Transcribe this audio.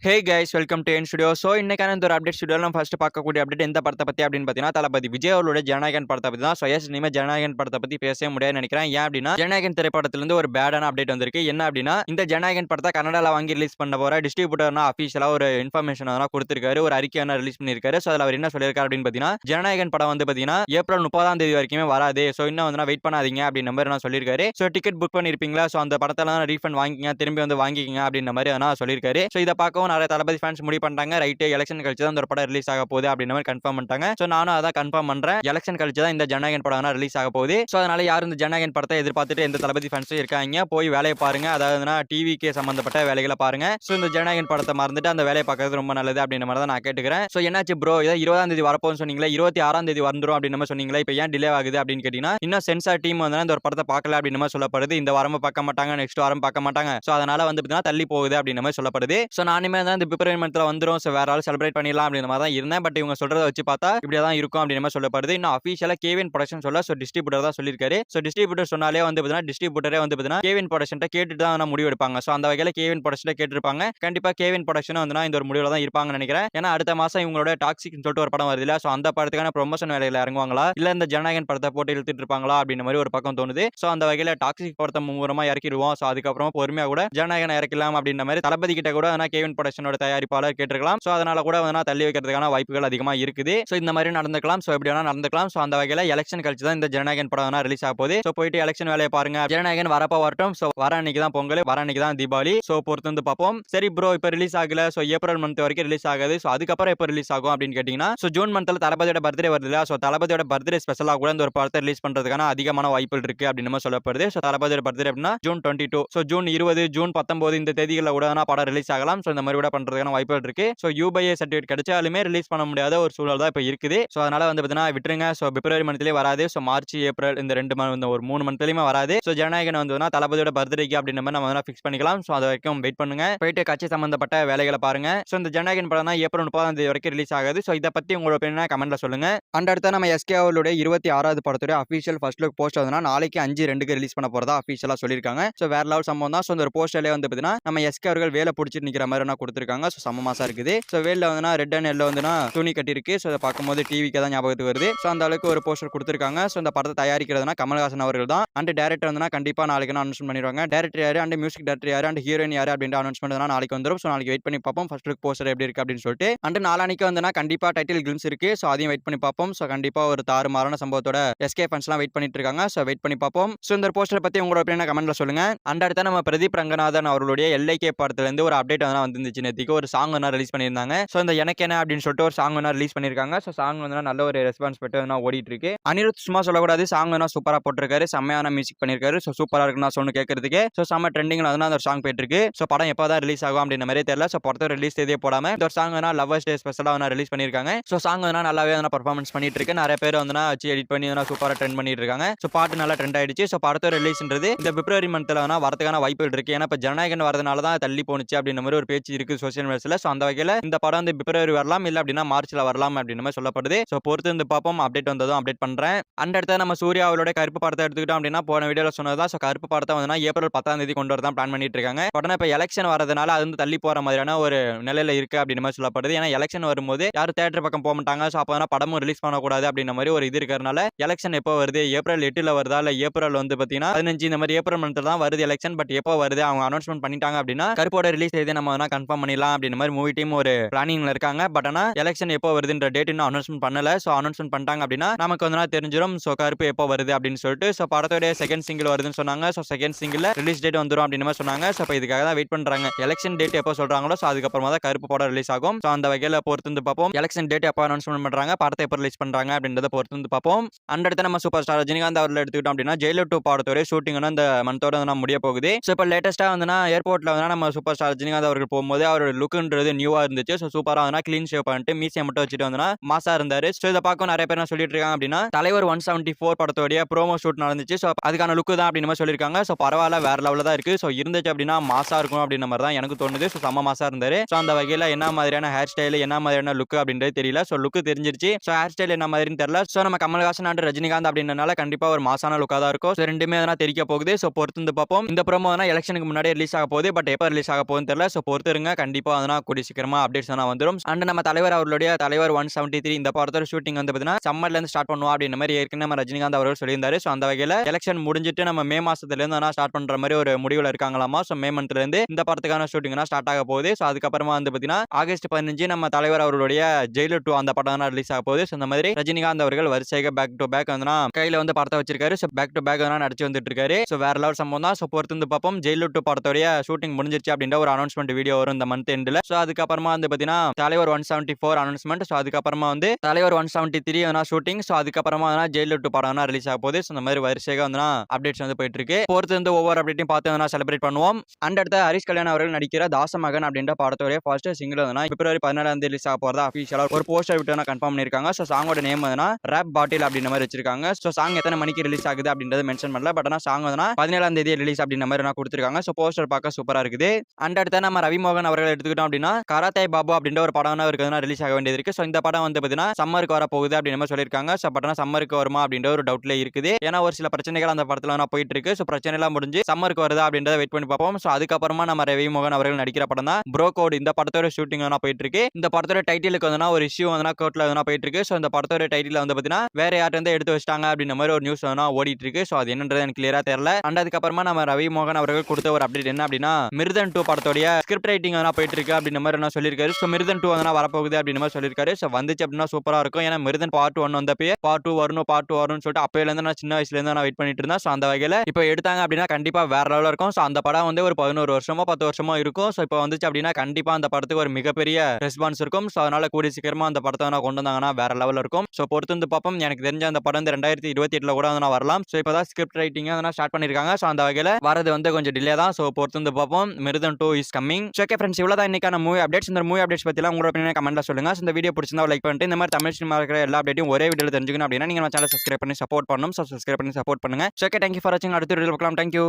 Hey guys welcome to N studio. So இன்னைக்கான இந்த ஒரு அப்டேட் ஸ்டுடியோவில் நம்ம ஃபர்ஸ்ட் பார்க்கக்கூடிய அப்டேட் எந்த படத்தை பற்றி அப்படின்னு பார்த்தீங்கன்னா தளபதி விஜய் அவரோட ஜனநாயகன் படத்தை பற்றி தான். ஸோ எஸ் இனிமேல் ஜனநாயகன் படத்தை பற்றி பேசவே முடியாதுன்னு நினைக்கிறேன். ஏன் அப்படின்னா ஜனநாயகன் திரைப்படத்திலிருந்து ஒரு பேடான அப்டேட் வந்திருக்கு. என்ன அப்படின்னா இந்த ஜனநாயகன் படத்தை கன்னடாவில் வாங்கி ரிலீஸ் பண்ண போகிற டிஸ்ட்ரிபியூட்டர்னா அஃபீஷியலாக ஒரு இன்ஃபர்மேஷன் கொடுத்திருக்காரு, ஒரு அறிக்கையான ரிலீஸ் பண்ணியிருக்காரு. ஸோ அதில் அவர் என்ன சொல்லியிருக்காரு அப்படின்னு பார்த்தீங்கன்னா ஜனநாயகன் படம் பார்த்தீங்கன்னா ஏப்ரல் 30 வரைக்குமே வராது. ஸோ இன்னும் வெயிட் பண்ணாதீங்க அப்படின்ற மாதிரி நான் சொல்லியிருக்காரு. ஸோ டிக்கெட் புக் பண்ணியிருப்பீங்களா, ஸோ அந்த படத்தெல்லாம் ரீஃபண்ட் வாங்கிங்க, திரும்பி வாங்கிக்கிங்க அப்படின்ற மாதிரி நான் சொல்லியிருக்காரு. ஸோ இதை பார்க்கவும் நிறைய தளபதி ஃபேன்ஸ் முடிவு பண்ணிட்டாங்க. ரைட், எலெக்ஷன் கழிச்சு தான் இந்த படம் ரிலீஸ் ஆக போகுது அப்படின்ற மாதிரி கன்ஃபார்ம் பண்ணிட்டாங்க. ஸோ நானும் அதான் கன்ஃபார்ம் பண்றேன். எலெக்ஷன் கழிச்சு தான் இந்த ஜனநாயகன் படம் ரிலீஸ் ஆக போகுது. ஸோ அதனால யாரும் இந்த ஜனநாயகன் படத்தை எதிர்பார்த்துட்டு எந்த தளபதி ஃபேன்ஸும் இருக்காங்க, போய் வேலையை பாருங்க. அதாவது டிவிக்கு சம்பந்தப்பட்ட வேலைகளை பாருங்க. ஸோ இந்த ஜனநாயகன் படத்தை மறந்துட்டு அந்த வேலையை பார்க்கறது ரொம்ப நல்லது அப்படின்ற மாதிரி தான் நான் கேட்டுக்கிறேன். ஸோ என்னாச்சு ப்ரோ, இதை 20 வரப்போன்னு சொன்னீங்களா, 26 வந்துடும் அப்படின்னு நம்ம சொன்னீங்களா, இப்போ ஏன் டிலே ஆகுது அப்படின்னு கேட்டீங்கன்னா இன்னும் சென்சார் டீம் இந்த ஒரு படத்தை பார்க்கல அப்படின்னு மாதிரி சொல்லப்படுது. இந்த வாரம் பார்க்க மாட்டாங்க, நெக்ஸ்ட் வாரம் பார்க்க மாட்டாங்க. ஸோ அதனால தள்ளி போகுது அப்படின்னு மாதிரி சொல்லப்படுது. ஸோ நானுமே தான் இந்த பிப்ரவரி மந்த்ல வந்துடும், ஸோ வேற ஆள் செலிப்ரேட் பண்ணிடலாம் அப்படின்ற மாதிரி தான் இருந்தேன். பட் இவங்க சொல்றதை வச்சு பார்த்தா இப்படியே தான் இருக்கும் அப்படின்னு மாதிரி சொல்லப்படுது. இன்னும் அஃபீஷியலா கேவின் ப்ரொடக்ஷன் சொல்ல, ஸோ டிஸ்ட்ரிபியூட்டர் தான் சொல்லியிருக்காரு. ஸோ டிஸ்ட்ரிபியூட்டர் சொன்னாலே டிஸ்ட்ரிபியூட்டரே கேவின் ப்ரொடக்ஷன் கேட்டுட்டு தான் முடிவு எடுப்பாங்க. ஸோ அந்த வகையில் கேவின் ப்ரொடக்ஷன் கேட்டிருப்பாங்க. கண்டிப்பா கேவின் ப்ரொடக்ஷன் இந்த ஒரு முடிவுல தான் இருப்பாங்கன்னு நினைக்கிறேன். ஏன்னா அடுத்த மாசம் இவங்களோட டாக்ஸிக் சொல்லிட்டு ஒரு படம் வருது இல்ல, ஸோ அந்த படத்துக்கான ப்ரொமோஷன் வேலையில இறங்குவாங்களா, இல்ல இந்த ஜனநாயகன் படத்தை போட்டு இழுத்துட்டு இருப்பாங்களா அப்படின்ற மாதிரி ஒரு பக்கம் தோணுது. ஸோ அந்த வகையில் டாக்ஸிக் படத்தை மூலமா இறக்கிடுவோம். ஸோ அதுக்கப்புறம் பொறுமையா கூட ஜனநாயகன் இறக்கலாம் அப்படின்ற மாதிரி தளபதி கிட்ட கூட கேவின் ப்ரொடக்ஷனோட தயாரிப்பாளர் கேட்டிருக்கலாம். ஸோ அதனால கூட தள்ளி வைக்கிறதுக்கான வாய்ப்புகள் அதிகமா இருக்குது. ஸோ இந்த மாதிரி நடந்துக்கலாம். ஸோ எப்படி வேணா நடந்துக்கலாம். ஸோ அந்த வகையில் எலெக்ஷன் கழிச்சு தான் இந்த ஜனநாயகன் படம் ரிலீஸ் ஆக போகுது. ஸோ போயிட்டு எலெக்ஷன் வேலையை பாருங்க. ஜனநாயகன் வரப்போ வரட்டும். ஸோ வர அன்னைக்கு தான் பொங்கல், வர அன்னைக்கு தான் தீபாவளி. ஸோ பொறுத்து பார்ப்போம். சரி ப்ரோ, இப்போ ரிலீஸ் ஆகல, ஸோ ஏப்ரல் மந்த் வரைக்கும் ரிலீஸ் ஆகுது. ஸோ அதுக்கப்புறம் எப்போ ரிலீஸ் ஆகும் அப்படின்னு கேட்டீங்கன்னா ஸோ ஜூன் மந்த்ல தளபதியோட பர்த்டே வருது இல்ல, ஸோ தளபதியோட பர்த்டே ஸ்பெஷலாக கூட இந்த ஒரு படத்தை ரிலீஸ் பண்றதுக்கான அதிகமான வாய்ப்புகள் இருக்கு அப்படின்னு சொல்லப்படுது. ஸோ தளபதியோட பர்த்டே அப்படின்னா ஜூன் 22, ஸோ ஜூன் 20, ஜூன் 19 இந்த தேதிகளில் கூட படம் ரிலீஸ் ஆகலாம். ஸோ இந்த மாதிரி கூட பண்றதுக்கான வாய்ப்புகள் இருக்கு. ஸோ யூபிஏ சர்டிஃபிகேட் கிடைச்சாலுமே ரிலீஸ் பண்ண முடியாத ஒரு சூழல் தான் இப்போ இருக்குது. ஸோ அதனால பார்த்தீங்கன்னா விட்டுருங்க. ஸோ பிப்ரவரி மந்த்லேயே வராது. ஸோ மார்ச், ஏப்ரல் இந்த 2 மந்த், ஒரு 3 மந்த்லயுமே வராது. ஸோ ஜனநாயகன் தளபதியோட பர்த்டேக்கு அப்படின்ற மாதிரி நம்ம ஃபிக்ஸ் பண்ணிக்கலாம். ஸோ அது வரைக்கும் வெயிட் பண்ணுங்க. போயிட்டு கட்சி சம்பந்தப்பட்ட வேலைகளை பாருங்க. ஸோ இந்த ஜனநாயகன் படம் தான் ஏப்ரல் 30 வரைக்கும் ரிலீஸ் ஆகுது. ஸோ இதை பத்தி உங்களோட ஒப்பீனியனை கமெண்ட்ல சொல்லுங்க. அண்ட் அடுத்த நம்ம எஸ்கே அவர்களுடைய 26வது படத்துடைய அஃபீஷியல் ஃபர்ஸ்ட் லுக் போஸ்ட் நாளைக்கு 5/2 ரிலீஸ் பண்ண போறதா அஃபீஷியலா சொல்லியிருக்காங்க. ஸோ வேற லெவல் சம்பவம் தான். ஸோ இந்த போஸ்டர்லேயே பார்த்தீங்கன்னா நம்ம எஸ்கே அவர்கள் வேலை பிடிச்சிட்டு நிற்கிற மாதிரி கொடுத்துருக்காங்க. ஸோ செம்ம மாசா இருக்குது. ஸோ வேலை ரெட் அண்ட் எல்லோ துணி கட்டிருக்கு. ஸோ அதை பார்க்கும்போது டிவிக்கு தான் ஞாபகத்துக்கு வருது. ஸோ அந்த அளவுக்கு ஒரு போஸ்டர் கொடுத்துருக்காங்க. ஸோ இந்த படத்தை தயாரிக்கிறதுனா கமல்ஹாசன் அவர்கள் தான். அண்ட் டேரக்டர் கண்டிப்பா நாளைக்கு அனௌன்ஸ்மெண்ட் பண்ணிடுவாங்க. டேரக்டர் யாரு, அண்ட் மியூசிக் டேரக்டர் யாரு, அண்ட் ஹீரோயின் யாரு அப்படின்ற அனௌன்ஸ்மெண்ட் நாளைக்கு வந்துடும். ஸோ நாளைக்கு வெயிட் பண்ணி பார்ப்போம் ஃபர்ஸ்ட் லுக் போஸ்டர் எப்படி இருக்கு அப்படின்னு சொல்லிட்டு. அண்ட் நாளைக்கு கண்டிப்பா டைட்டில் கிளிம்ஸ் இருக்கு. ஸோ அதையும் வெயிட் பண்ணி பார்ப்போம். ஸோ கண்டிப்பா ஒரு தாறுமாறான சம்பவத்தோட எஸ்கே ஃபன்ஸ்லாம் வெயிட் பண்ணிட்டு இருக்காங்க. ஸோ வெயிட் பண்ணி பார்ப்போம். ஸோ இந்த போஸ்டர் பத்தி உங்களோட ஒப்பீனியனை கமெண்ட்ல சொல்லுங்க. அண்ட் அடுத்த நம்ம பிரதீப் ரங்கநாதன் அவர்களுடைய எல்ஐகே படத்துல இருந்து ஒரு அப்டேட் வந்துருந்துச்சு. நேத்திக்கு ஒரு சாங் ரிலீஸ் பண்ணியிருந்தாங்க. ஸோ இந்த எனக்கு என்ன அப்படின்னு சொல்லிட்டு ஒரு சாங் ரிலீஸ் பண்ணியிருக்காங்க. ஸோ சாங் நல்ல ஒரு ரெஸ்பான்ஸ் பெற்று ஓடிட்டு இருக்கு. அனிருத் சும்மா சொல்லக்கூடாது, சாங் சூப்பரா போட்டிருக்காரு, செம்மையான மியூசிக் பண்ணிருக்காரு. ஸோ சூப்பரா இருக்கு நான் சொன்ன கேட்கறதுக்கு. ஸோ செம்ம ட்ரெண்டிங்ல அந்த சாங் போயிட்டு இருக்கு. ஸோ படம் எப்போதான் ரிலீஸ் ஆகும் அப்படின்ற மாதிரி தெரியல. ஸோ படத்தை ரிலீஸ் தேதியே போடாம இந்த ஒரு சாங் லவ்வர்ஸ் டே ஸ்பெஷலாக ரிலீஸ் பண்ணியிருக்காங்க. ஸோ சாங் நல்லாவே பர்ஃபார்மன்ஸ் பண்ணிட்டு இருக்கு. நிறைய பேர் வச்சு எடிட் பண்ணி சூப்பரா ட்ரெண்ட் பண்ணிட்டு இருக்காங்க. ஸோ பாட்டு நல்லா ட்ரெண்ட் ஆயிடுச்சு. ஸோ படத்தோட ரிலீஸ்ன்றது இந்த பிப்ரவரி மந்த்ல வரதுக்கான வாய்ப்புகள் இருக்கு. ஏன்னா இப்போ ஜனநாயகன் வரதுனால தான் தள்ளி போனுச்சு அப்படின்ற மாதிரி ஒரு பேச்சு இருக்கு சோசியல் மீடியாஸ்ல. ஸோ அந்த வகையில் இந்த படம் பிப்ரவரி வரலாம், இல்ல அப்படின்னா மார்ச்ல வரலாம் அப்படின்னு மாதிரி சொல்லப்படுது. ஸோ பொறுத்து பார்ப்போம். அப்டேட் வந்ததும் அப்டேட் பண்றேன். அண்ட் அடுத்த நம்ம சூர்யா அவரோட கருப்பு படத்தை எடுத்துக்கிட்டோம் அப்படின்னா போன வீடியோல சொன்னதான். ஸோ கருப்பு படத்தை ஏப்ரல் 10 கொண்டு வரதான் பிளான் பண்ணிட்டு இருக்காங்க. உடனே இப்போ எலெக்ஷன் வரதுனால அது தள்ளி போற மாதிரியான ஒரு நிலையில இருக்கு அப்படின்னு மாதிரி சொல்லப்படுது. ஏன்னா எலெக்ஷன் வரும்போது யாரும் தேட்டர் பக்கம் போக மாட்டாங்க. ஸோ அப்போ படமும் ரிலீஸ் பண்ணக்கூடாது அப்படின்ற மாதிரி ஒரு இது இருக்கிறதுனால எலெக்ஷன் எப்போ வருது, ஏப்ரல் 8 வருதா, இல்ல ஏப்ரல் பார்த்தீங்கன்னா 15 இந்த மாதிரி ஏப்ரல் மந்த்ல தான் வருது எலெக்ஷன். பட் எப்போ வருது அவங்க அனௌன்ஸ்மெண்ட் பண்ணிட்டாங்க அப்படின்னா கருப்போட ரிலீஸ் தேதி நம்ம கன்ஃபார்ம் பண்ணிடலாம் அப்படின்ற மாதிரி மூவி டீம் ஒரு பிளானிங்ல இருக்காங்க. பட் ஆனா எலெக்ஷன் எப்போ வருதுன்ற டேட் இன்னும் அனௌன்ஸ்மெண்ட் பண்ணல. ஸோ அனௌன்ஸ்மெண்ட் பண்ணிட்டாங்க அப்படின்னா நமக்கு தெரிஞ்சிடும். ஸோ கருப்பு எப்போ வருது அப்படின்னு சொல்லிட்டு. ஸோ படத்தோட செகண்ட் சிங்கிள் வருதுன்னு சொன்னாங்க. So second single release date வந்துடும் அப்படின்னு மாதிரி சொன்னாங்க. ஸோ இப்போ இதுக்காக தான் வெயிட் பண்றாங்க. எலெக்ஷன் டேட் எப்போ சொல்றாங்களோ ஸோ அதுக்கப்புறமா தான் கருப்பு படம் ரிலீஸ் ஆகும். ஸோ அந்த வகையில் பொறுத்து பார்ப்போம். எலெக்ஷன் டேட் எப்போ அனௌன்ஸ்மெண்ட் பண்றாங்க, படத்தை எப்போ ரிலீஸ் பண்றாங்க அப்படின்றத பொறுத்து பார்ப்போம். அண்ட் அடுத்து நம்ம சூப்பர் ஸ்டார் ரஜினிகாந்த் அவர்கள் எடுத்துக்கிட்டோம் அப்படின்னா ஜெயிலர் 2 படத்தோட ஷூட்டிங் இந்த மந்தோட முடிய போகுது. ஸோ இப்போ லேட்டஸ்டா ஏர்போர்ட்ல நம்ம சூப்பர் ஸ்டார் ரஜினிகாந்த் அவர்கள் போகும்போது அவரோட லுக்ன்றது நியூவா இருந்துச்சு. ஸோ சூப்பரா கிளீன் ஷேவ் பண்ணிட்டு மீசியை மட்டும் வச்சுட்டு மாசா இருந்தாரு. ஸோ இதை பார்க்க நிறைய பேர் சொல்லிட்டு இருக்காங்க அப்படின்னா தலைவர் 174 படத்தோடைய ப்ரோமோ ஷூட் நடந்துச்சு. ஸோ அதுக்கான லுக் தான் அப்படின்னு மாதிரி சொல்லியிருக்காங்க. ஸோ பரவாயில்ல, வேற லெவலில் தான் இருக்கு. ஸோ இருந்துச்சு அப்படின்னா மாசா இருக்கும் அப்படின்ற மாதிரி தான் எனக்கு தோணுது. ஸோ செம்ம மாசா இருந்தாரு. ஸோ அந்த வகையில் என்ன மாதிரியான ஹேர் ஸ்டைல், என்ன மாதிரியான லுக் அப்படின்றது தெரியல. ஸோ லுக் தெரிஞ்சிருச்சு. ஸோ ஹேர் ஸ்டைல் என்ன மாதிரின்னு தெரியல. ஸோ நம்ம கமல்ஹாசன் அண்ட் ரஜினிகாந்த் அப்படின்றனால கண்டிப்பா ஒரு மாசான லுக்கா தான் இருக்கும். ஸோ ரெண்டுமே தெரிக்க போகுது. ஸோ பொறுத்து பார்ப்போம். இந்த ப்ரோமோ எலெக்ஷனுக்கு முன்னாடி ரிலீஸ் ஆக போகுது. பட் எப்போ ரிலீஸ் ஆக போகுதுன்னு தெரியல. ஸோ பொறுத்து இருங்க. கண்டிப்பா வந்து கூடிய சீக்கிரமா அப்டேட்ஸ் வந்துரும். அண்ட் நம்ம தலைவர் அவர்களுடைய தலைவர் 173 இந்த படத்தோட ஷூட்டிங் வந்து பார்த்தீங்கன்னா சம்மர்ல இருந்து ஸ்டார்ட் பண்ணுவோம் அப்படின்ற மாதிரி ஏற்கனவே நம்ம ரஜினிகாந்த் அவர்கள் சொல்லியிருந்தாரு. ஸோ அந்த வகையில எலெக்ஷன் முடிஞ்சிட்டு நம்ம மே மாசத்துல இருந்து ஸ்டார்ட் பண்ற மாதிரி ஒரு முடிவுல இருக்காங்களாமா. ஸோ மே மந்த்ல இருந்து இந்த படத்துக்கான ஷூட்டிங் ஸ்டார்ட் ஆக போகுது. ஸோ அதுக்கப்புறமா வந்து பார்த்தீங்கன்னா ஆகஸ்ட் 15 நம்ம தலைவர் அவர்களுடைய ஜெயிலர் 2 அந்த படம் ரிலீஸ் ஆக போகுது. ஸோ இந்த மாதிரி ரஜினிகாந்த் அவர்கள் வரிசையாக பேக் டு பேக் கையில வந்து படத்தை வச்சிருக்காரு. ஸோ பேக் டு பேக் நடிச்சு வந்துட்டு இருக்காரு. ஸோ வேற லெவல் சம்பவம் தான். ஸோ பொறுத்து வந்து பார்ப்போம். ஜெயிலர் 2 படத்தோடைய ஷூட்டிங் முடிஞ்சிருச்சு அப்படின்ற ஒரு அனௌன்ஸ்மெண்ட் வீடியோ வரும் இந்த மந்த் எண்ட்ல. ஸோ அதுக்கப்புறமா வந்து பார்த்தீங்கன்னா தலைவர் 174 அனௌன்ஸ்மெண்ட். ஸோ அதுக்கப்புறமா வந்து தலைவர் 173 ஷூட்டிங். ஸோ அதுக்கப்புறமா ஜெயிலர் 2 படம் ரிலீஸ் ஆக போகுது. ஸோ இந்த மாதிரி வரிசையாக அப்டேட்ஸ் போயிட்டு இருக்கு. பொறுத்து வந்து ஒவ்வொரு அப்டேட்டையும் பார்த்து செலிப்ரேட் பண்ணுவோம். அண்ட் அடுத்த ஹரிஷ் கல்யாண் அவர்கள் நடிக்கிற தாசமகன் அப்படின்ற படத்தோட ஃபர்ஸ்ட் சிங்கிள் பிப்ரவரி 14 ரிலீஸ் ஆக போறதா அபிஷியலா ஒரு போஸ்டர் விட்டு கன்ஃபார்ம் பண்ணிருக்காங்க. ஸோ சாங்கோட நேம் ரேப் பாட்டில் அப்படின்ற மாதிரி வச்சிருக்காங்க. ஸோ சாங் எத்தனை மணிக்கு ரிலீஸ் ஆகுது அப்படின்றத மென்ஷன் பண்ணல. பட் சாங் 17 ரிலீஸ் அப்படின்ற மாதிரி கொடுத்திருக்காங்க. ஸோ போஸ்டர் பார்க்க சூப்பரா இருக்குது. அண்ட் அடுத்த நம்ம ரவிமோகன் அவர்கள் எடுத்துக்கிட்டோம் அப்படின்னா கராத்தே பாபு அப்படின்ற ஒரு படம் இருக்கு ரிலீஸ் ஆக வேண்டியது இருக்கு. ஸோ இந்த படம் வந்து பார்த்தீங்கன்னா சம்மருக்கு வர போகுது அப்படின்ற மாதிரி சொல்லியிருக்காங்க. ஸோ பட் சம்மருக்கு வருமா அப்படின்ற ஒரு டவுட்ல இருக்குது. ஏன்னா ஒரு சில பிரச்சனைகள் அந்த படத்துல போயிட்டு இருக்கு. ஸோ பிரச்சனை எல்லாம் முடிஞ்சு சம்மருக்கு வருதா அப்படின்றத வெயிட் பண்ணி பார்ப்போம். ஸோ அதுக்கப்புறமா நம்ம ரவிமோகன் அவர்கள் நடிக்கிற படம் தான் ப்ரோ கோட். இந்த படத்தோட ஷூட்டிங் போயிட்டு இருக்கு. இந்த படத்தோட டைட்டிலுக்கு ஒரு இஷ்யூ கோர்ட்ல போயிட்டு இருக்கு. ஸோ இந்த படத்தோட டைட்டில் வந்து பார்த்தீங்கன்னா வேற யார்ட்ட எடுத்து வச்சிட்டாங்க அப்படின்ற மாதிரி ஒரு நியூஸ் ஓடிட்டு இருக்கு. ஸோ அது என்னன்றது எனக்கு கிளியரா தெரியல. அண்ட் அதுக்கப்புறமா நம்ம ரவிமோகன் அவர்கள் கொடுத்த ஒரு அப்டேட் என்ன அப்படின்னா மிருதன் 2 படத்தோட ஸ்கிரிப்ட் ரைட்டிங் போயிட்டு இருக்கு அப்படின்ற மாதிரி சொல்லியிருக்காரு. ஸோ மிருதன் 2 வரப்போகுது அப்படின்ற மாதிரி சொல்லியிருக்காரு. ஸோ வந்துச்சு அப்படின்னா சூப்பரா இருக்கும். ஏன்னா மிருதன் பார்ட் 1 வந்தப்பே பார்ட் 2 வரும்னு சொல்லிட்டு அப்பையில இருந்து நான் சின்ன வயசுல இருந்து வெயிட் பண்ணிட்டு இருந்தேன். ஸோ அந்த வகையில இப்போ எடுத்தாங்க அப்படின்னா கண்டிப்பா வேற லெவலில் இருக்கும். ஸோ அந்த படம் ஒரு 11 வருஷமோ 10 வருஷமோ இருக்கும். ஸோ இப்போ வந்துச்சு அப்படின்னா கண்டிப்பா அந்த படத்துக்கு ஒரு மிகப்பெரிய ரெஸ்பான்ஸ் இருக்கும். ஸோ அதனால கூடிய சீக்கிரமா அந்த படத்தை கொண்டு வந்தாங்கன்னா வேற லெவலில் இருக்கும். ஸோ பொறுத்து வந்து பார்ப்போம். எனக்கு தெரிஞ்ச அந்த படம் 2028 கூட வரலாம். ஸோ இப்போதான் ஸ்கிரிப்ட் ரைட்டிங் ஸ்டார்ட் பண்ணிருக்காங்க. ஸோ அந்த வகையில வரது கொஞ்சம் டிலே தான். ஸோ பொறுத்து வந்து பார்ப்போம். Miruthan 2 is coming. Okay friends, இவ்வளவுதான் இன்னைக்கான மூவி அப்டேட்ஸ். இந்த மூவி அப்டேட்ஸ் பத்திலாம் உங்களோட ஒப்பீனியனை கமெண்ட்ல சொல்லுங்க. இந்த வீடியோ பிடிச்சிருந்தா லைக் பண்ணிட்டு இந்த மாதிரி தமிழ் சினிமா இருக்கிற எல்லா அப்டேட்டையும் ஒரே வீடியோல தெரிஞ்சுக்கணும் அப்படின்னா நீங்க நம்ம சேனலை சப்ஸ்கிரைப் பண்ணி சப்போர்ட் பண்ணணும். ஸோ சப்ஸ்கிரைப் பண்ணி சப்போர்ட் பண்ணுங்க. ஓகே, தேங்க்யூ ஃபார் வாட்சிங். அடுத்த வீடியோல பார்க்கலாம். தேங்க்யூ.